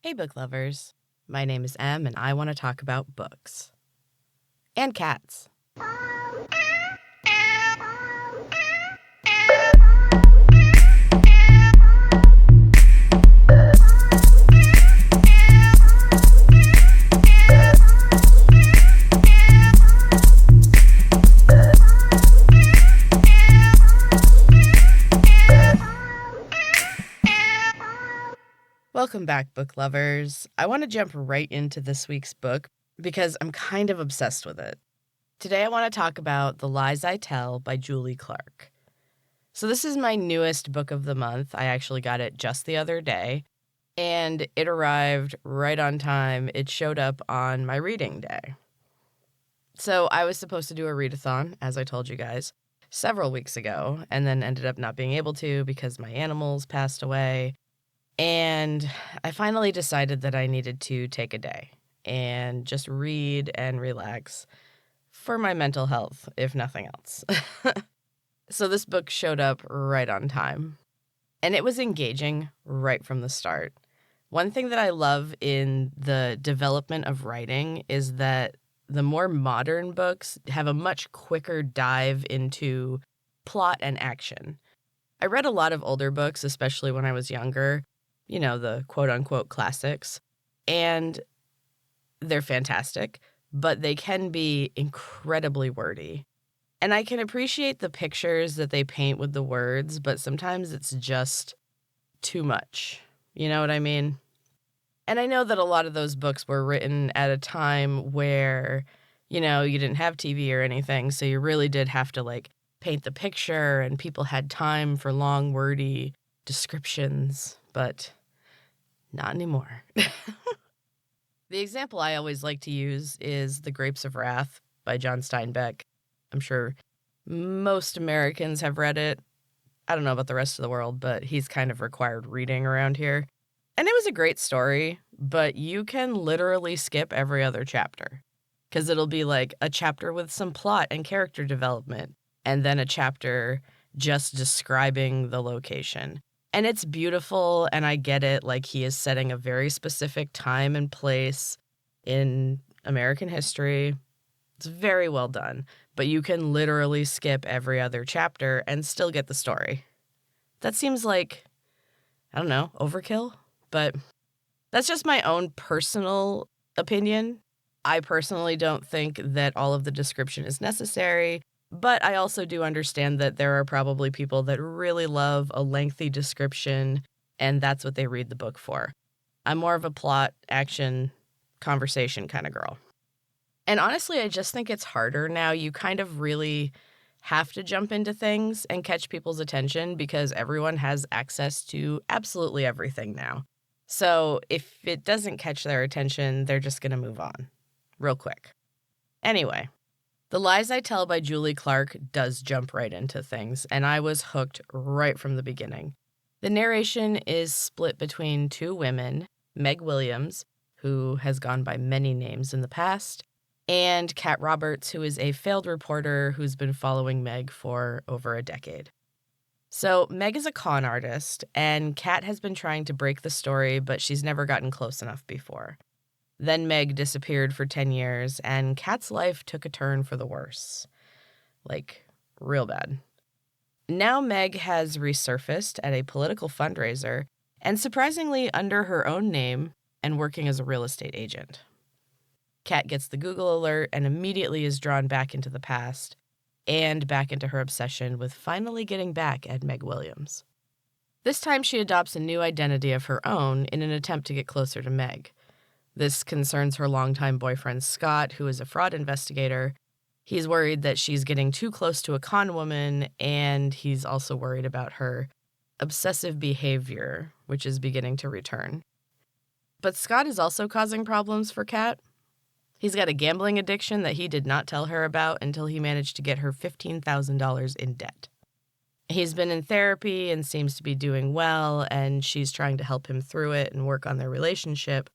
Hey, book lovers. My name is Em, and I want to talk about books. And cats. Welcome back, book lovers. I want to jump right into this week's book because I'm kind of obsessed with it. Today I want to talk about The Lies I Tell by Julie Clark. So this is my newest book of the month. I actually got it just the other day, and it arrived right on time. It showed up on my reading day. So I was supposed to do a readathon, as I told you guys, several weeks ago, and then ended up not being able to because my animals passed away. And I finally decided that I needed to take a day and just read and relax for my mental health, if nothing else. So this book showed up right on time, and it was engaging right from the start. One thing that I love in the development of writing is that the more modern books have a much quicker dive into plot and action. I read a lot of older books, especially when I was younger, the quote-unquote classics, and they're fantastic, but they can be incredibly wordy. And I can appreciate the pictures that they paint with the words, but sometimes it's just too much. You know what I mean? And I know that a lot of those books were written at a time where, you didn't have TV or anything, so you really did have to, paint the picture, and people had time for long, wordy descriptions, but not anymore. The example I always like to use is The Grapes of Wrath by John Steinbeck. I'm sure most Americans have read it. I don't know about the rest of the world, but he's kind of required reading around here. And it was a great story, but you can literally skip every other chapter because it'll be like a chapter with some plot and character development, and then a chapter just describing the location. And it's beautiful, and I get it, he is setting a very specific time and place in American history. It's very well done, but you can literally skip every other chapter and still get the story. That seems like, I don't know, overkill, but that's just my own personal opinion. I personally don't think that all of the description is necessary, but I also do understand that there are probably people that really love a lengthy description, and that's what they read the book for. I'm more of a plot, action, conversation kind of girl. And honestly, I just think it's harder now. You kind of really have to jump into things and catch people's attention because everyone has access to absolutely everything now. So if it doesn't catch their attention, they're just going to move on real quick. Anyway, The Lies I Tell by Julie Clark does jump right into things, and I was hooked right from the beginning. The narration is split between two women, Meg Williams, who has gone by many names in the past, and Kat Roberts, who is a failed reporter who's been following Meg for over a decade. So Meg is a con artist, and Kat has been trying to break the story, but she's never gotten close enough before. Then Meg disappeared for 10 years, and Kat's life took a turn for the worse. Real bad. Now Meg has resurfaced at a political fundraiser, and surprisingly under her own name and working as a real estate agent. Kat gets the Google alert and immediately is drawn back into the past and back into her obsession with finally getting back at Meg Williams. This time she adopts a new identity of her own in an attempt to get closer to Meg. This concerns her longtime boyfriend Scott, who is a fraud investigator. He's worried that she's getting too close to a con woman, and he's also worried about her obsessive behavior, which is beginning to return. But Scott is also causing problems for Kat. He's got a gambling addiction that he did not tell her about until he managed to get her $15,000 in debt. He's been in therapy and seems to be doing well, and she's trying to help him through it and work on their relationship.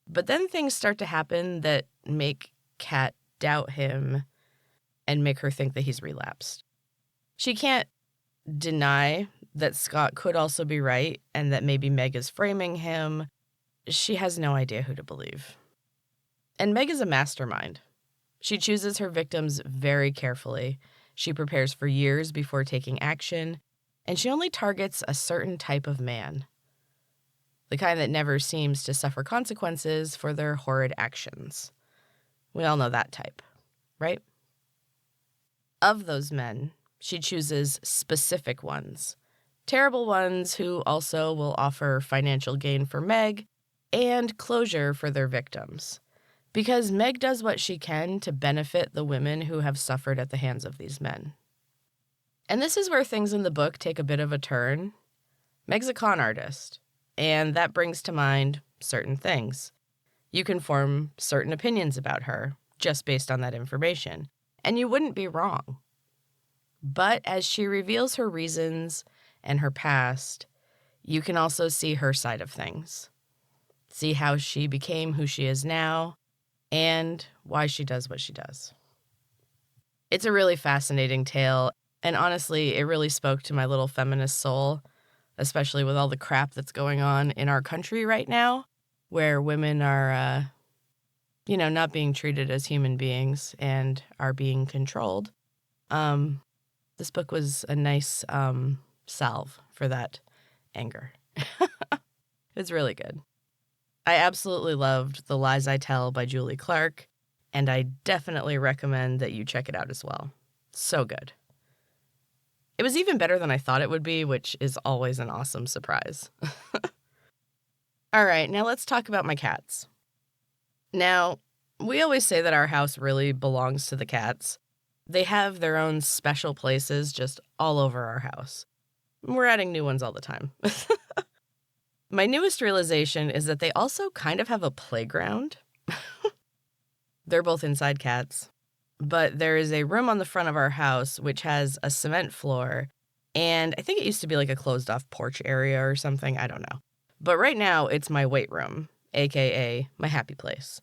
But then things start to happen that make Kat doubt him and make her think that he's relapsed. She can't deny that Scott could also be right and that maybe Meg is framing him, she has no idea who to believe. And Meg is a mastermind. She chooses her victims very carefully. She prepares for years before taking action, and she only targets a certain type of man, the kind that never seems to suffer consequences for their horrid actions. We all know that type, right? Of those men, she chooses specific ones, terrible ones who also will offer financial gain for Meg and closure for their victims. Because Meg does what she can to benefit the women who have suffered at the hands of these men. And this is where things in the book take a bit of a turn. Meg's a con artist, and that brings to mind certain things. You can form certain opinions about her just based on that information, and you wouldn't be wrong. But as she reveals her reasons and her past, you can also see her side of things. See how she became who she is now, and why she does what she does. It's a really fascinating tale, and honestly, it really spoke to my little feminist soul, especially with all the crap that's going on in our country right now, where women are, not being treated as human beings and are being controlled. This book was a nice salve for that anger. It's really good. I absolutely loved The Lies I Tell by Julie Clark, and I definitely recommend that you check it out as well. So good. It was even better than I thought it would be, which is always an awesome surprise. All right, now let's talk about my cats. Now, we always say that our house really belongs to the cats. They have their own special places just all over our house. We're adding new ones all the time. My newest realization is that they also kind of have a playground. They're both inside cats, but there is a room on the front of our house which has a cement floor, and I think it used to be like a closed-off porch area or something. I don't know. But right now, it's my weight room, aka my happy place.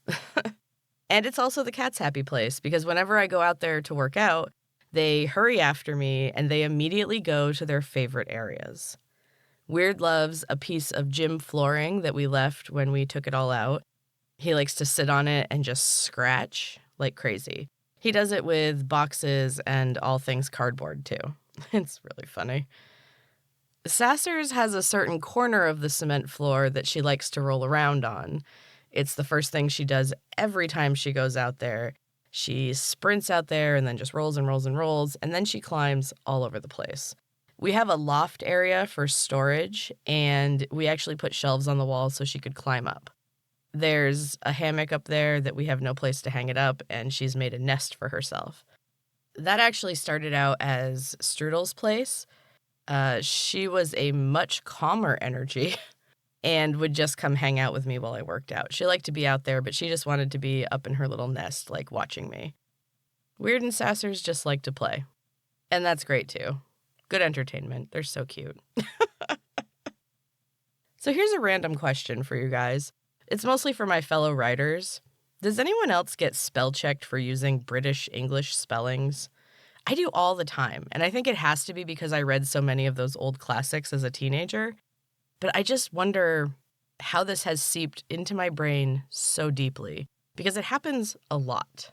And it's also the cat's happy place, because whenever I go out there to work out, they hurry after me and they immediately go to their favorite areas. Weird loves a piece of gym flooring that we left when we took it all out. He likes to sit on it and just scratch like crazy. He does it with boxes and all things cardboard, too. It's really funny. Sassers has a certain corner of the cement floor that she likes to roll around on. It's the first thing she does every time she goes out there. She sprints out there and then just rolls and rolls and rolls, and then she climbs all over the place. We have a loft area for storage, and we actually put shelves on the wall so she could climb up. There's a hammock up there that we have no place to hang it up, and she's made a nest for herself. That actually started out as Strudel's place. She was a much calmer energy and would just come hang out with me while I worked out. She liked to be out there, but she just wanted to be up in her little nest, like watching me. Weird and Sassers just like to play. And that's great, too. Good entertainment. They're so cute. So here's a random question for you guys. It's mostly for my fellow writers. Does anyone else get spell checked for using British English spellings? I do all the time, and I think it has to be because I read so many of those old classics as a teenager. But I just wonder how this has seeped into my brain so deeply, because it happens a lot.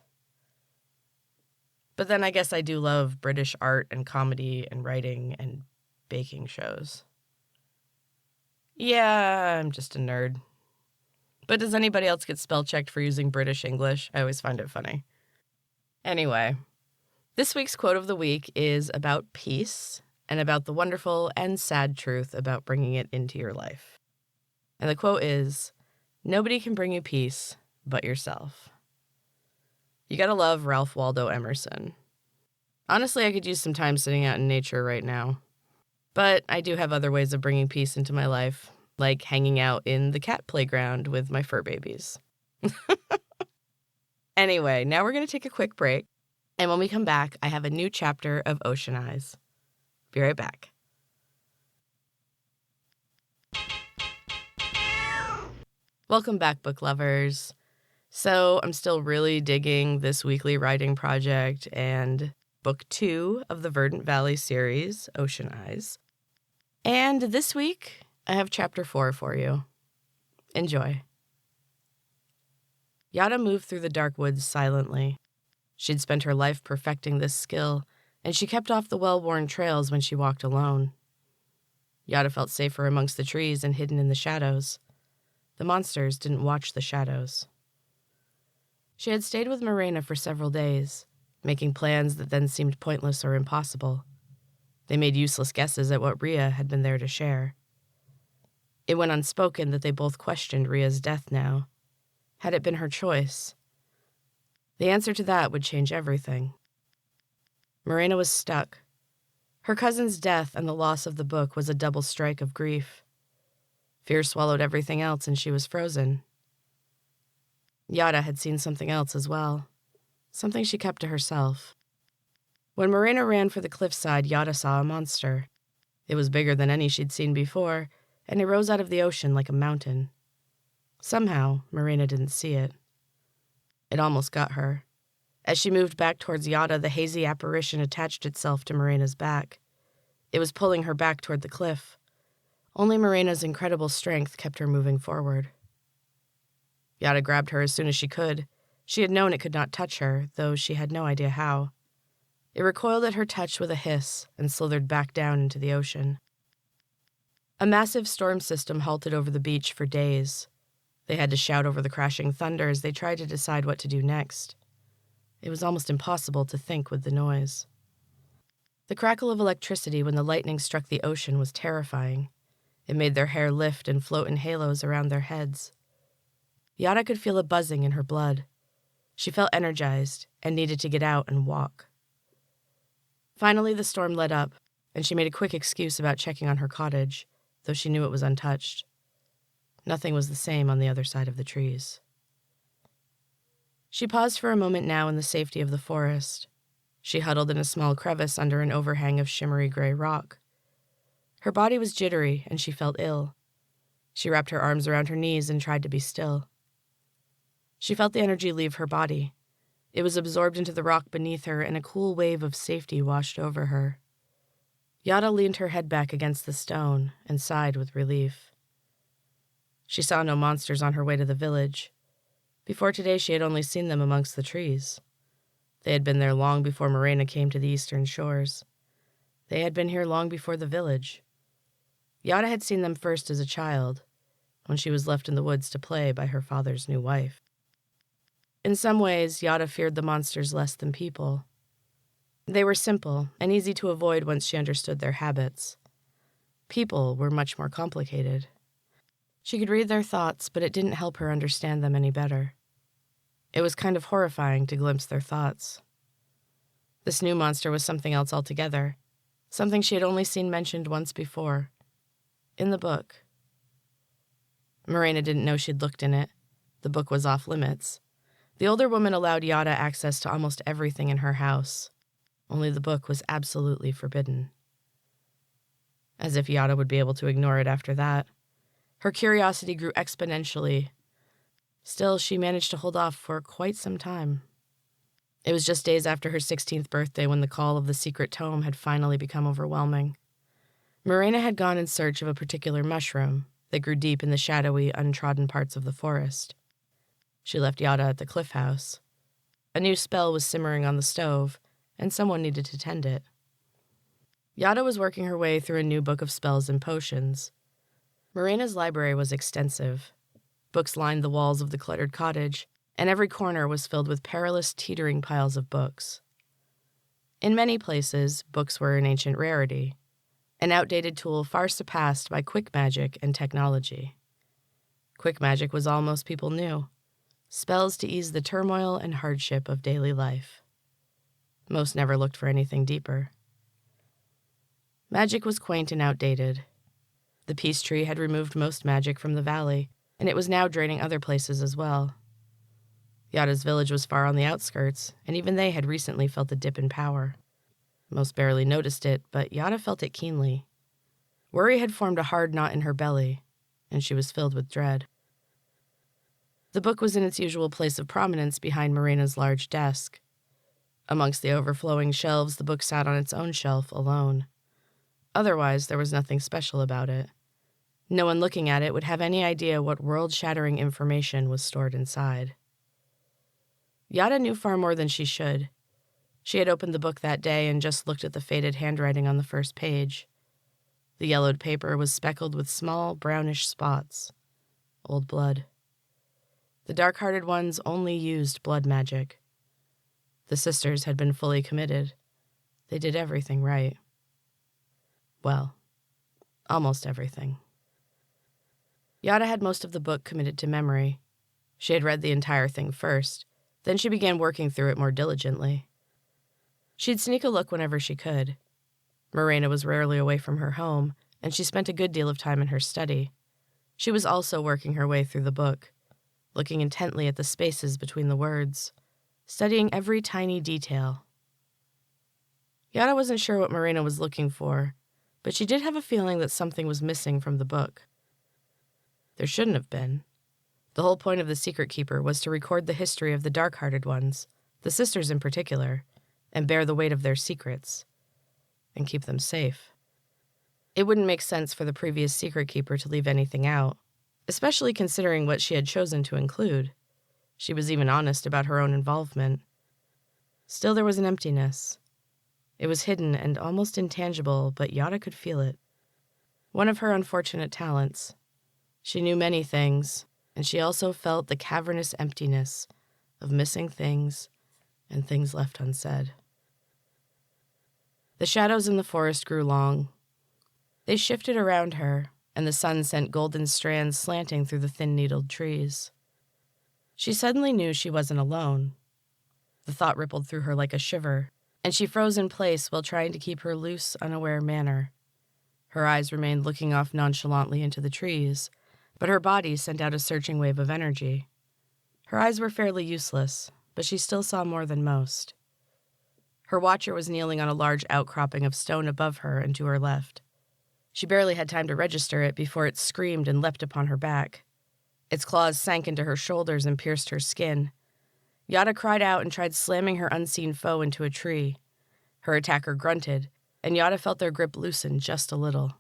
But then I guess I do love British art and comedy and writing and baking shows. Yeah, I'm just a nerd. But does anybody else get spell checked for using British English? I always find it funny. Anyway, this week's quote of the week is about peace and about the wonderful and sad truth about bringing it into your life. And the quote is, "Nobody can bring you peace but yourself." You gotta love Ralph Waldo Emerson. Honestly, I could use some time sitting out in nature right now. But I do have other ways of bringing peace into my life, like hanging out in the cat playground with my fur babies. Anyway, now we're going to take a quick break. And when we come back, I have a new chapter of Ocean Eyes. Be right back. Welcome back, book lovers. So I'm still really digging this weekly writing project and book 2 of the Verdant Valley series, Ocean Eyes. And this week, I have chapter 4 for you. Enjoy. Yada moved through the dark woods silently. She'd spent her life perfecting this skill, and she kept off the well-worn trails when she walked alone. Yada felt safer amongst the trees and hidden in the shadows. The monsters didn't watch the shadows. She had stayed with Morena for several days, making plans that then seemed pointless or impossible. They made useless guesses at what Rhea had been there to share. It went unspoken that they both questioned Rhea's death now. Had it been her choice? The answer to that would change everything. Morena was stuck. Her cousin's death and the loss of the book was a double strike of grief. Fear swallowed everything else and she was frozen. Yada had seen something else as well, something she kept to herself. When Morena ran for the cliffside, Yada saw a monster. It was bigger than any she'd seen before, and it rose out of the ocean like a mountain. Somehow, Morena didn't see it. It almost got her. As she moved back towards Yada, the hazy apparition attached itself to Morena's back. It was pulling her back toward the cliff. Only Morena's incredible strength kept her moving forward. Yada grabbed her as soon as she could. She had known it could not touch her, though she had no idea how. It recoiled at her touch with a hiss and slithered back down into the ocean. A massive storm system halted over the beach for days. They had to shout over the crashing thunder as they tried to decide what to do next. It was almost impossible to think with the noise. The crackle of electricity when the lightning struck the ocean was terrifying. It made their hair lift and float in halos around their heads. Yada could feel a buzzing in her blood. She felt energized and needed to get out and walk. Finally, the storm let up, and she made a quick excuse about checking on her cottage, though she knew it was untouched. Nothing was the same on the other side of the trees. She paused for a moment now in the safety of the forest. She huddled in a small crevice under an overhang of shimmery gray rock. Her body was jittery, and she felt ill. She wrapped her arms around her knees and tried to be still. She felt the energy leave her body. It was absorbed into the rock beneath her, and a cool wave of safety washed over her. Yada leaned her head back against the stone and sighed with relief. She saw no monsters on her way to the village. Before today, she had only seen them amongst the trees. They had been there long before Morena came to the eastern shores. They had been here long before the village. Yada had seen them first as a child, when she was left in the woods to play by her father's new wife. In some ways, Yada feared the monsters less than people. They were simple and easy to avoid once she understood their habits. People were much more complicated. She could read their thoughts, but it didn't help her understand them any better. It was kind of horrifying to glimpse their thoughts. This new monster was something else altogether, something she had only seen mentioned once before, in the book. Morena didn't know she'd looked in it. The book was off limits. The older woman allowed Yada access to almost everything in her house. Only the book was absolutely forbidden. As if Yada would be able to ignore it after that. Her curiosity grew exponentially. Still, she managed to hold off for quite some time. It was just days after her 16th birthday when the call of the secret tome had finally become overwhelming. Morena had gone in search of a particular mushroom that grew deep in the shadowy, untrodden parts of the forest. She left Yada at the cliff house. A new spell was simmering on the stove, and someone needed to tend it. Yada was working her way through a new book of spells and potions. Morena's library was extensive. Books lined the walls of the cluttered cottage, and every corner was filled with perilous, teetering piles of books. In many places, books were an ancient rarity, an outdated tool far surpassed by quick magic and technology. Quick magic was all most people knew. Spells to ease the turmoil and hardship of daily life. Most never looked for anything deeper. Magic was quaint and outdated. The peace tree had removed most magic from the valley, and it was now draining other places as well. Yada's village was far on the outskirts, and even they had recently felt a dip in power. Most barely noticed it, but Yada felt it keenly. Worry had formed a hard knot in her belly, and she was filled with dread. The book was in its usual place of prominence behind Morena's large desk. Amongst the overflowing shelves, the book sat on its own shelf alone. Otherwise, there was nothing special about it. No one looking at it would have any idea what world-shattering information was stored inside. Yada knew far more than she should. She had opened the book that day and just looked at the faded handwriting on the first page. The yellowed paper was speckled with small, brownish spots. Old blood. The dark-hearted ones only used blood magic. The sisters had been fully committed. They did everything right. Well, almost everything. Yada had most of the book committed to memory. She had read the entire thing first, then she began working through it more diligently. She'd sneak a look whenever she could. Morena was rarely away from her home, and she spent a good deal of time in her study. She was also working her way through the book, looking intently at the spaces between the words, studying every tiny detail. Yada wasn't sure what Morena was looking for, but she did have a feeling that something was missing from the book. There shouldn't have been. The whole point of the Secret Keeper was to record the history of the dark-hearted ones, the sisters in particular, and bear the weight of their secrets, and keep them safe. It wouldn't make sense for the previous Secret Keeper to leave anything out, especially considering what she had chosen to include. She was even honest about her own involvement. Still, there was an emptiness. It was hidden and almost intangible, but Yada could feel it. One of her unfortunate talents. She knew many things, and she also felt the cavernous emptiness of missing things and things left unsaid. The shadows in the forest grew long. They shifted around her, and the sun sent golden strands slanting through the thin-needled trees. She suddenly knew she wasn't alone. The thought rippled through her like a shiver, and she froze in place while trying to keep her loose, unaware manner. Her eyes remained looking off nonchalantly into the trees, but her body sent out a searching wave of energy. Her eyes were fairly useless, but she still saw more than most. Her watcher was kneeling on a large outcropping of stone above her and to her left. She barely had time to register it before it screamed and leapt upon her back. Its claws sank into her shoulders and pierced her skin. Yada cried out and tried slamming her unseen foe into a tree. Her attacker grunted, and Yada felt their grip loosen just a little.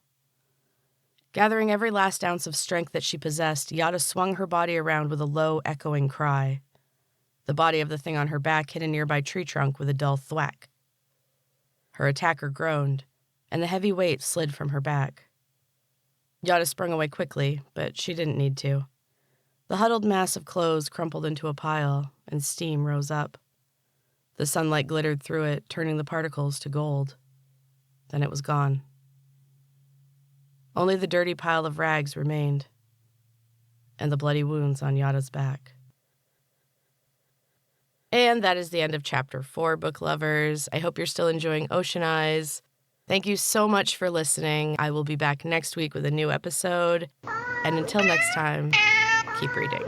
Gathering every last ounce of strength that she possessed, Yada swung her body around with a low, echoing cry. The body of the thing on her back hit a nearby tree trunk with a dull thwack. Her attacker groaned, and the heavy weight slid from her back. Yada sprung away quickly, but she didn't need to. The huddled mass of clothes crumpled into a pile, and steam rose up. The sunlight glittered through it, turning the particles to gold. Then it was gone. Only the dirty pile of rags remained, and the bloody wounds on Yada's back. And that is the end of Chapter 4, book lovers. I hope you're still enjoying Ocean Eyes. Thank you so much for listening. I will be back next week with a new episode. And until next time, keep reading.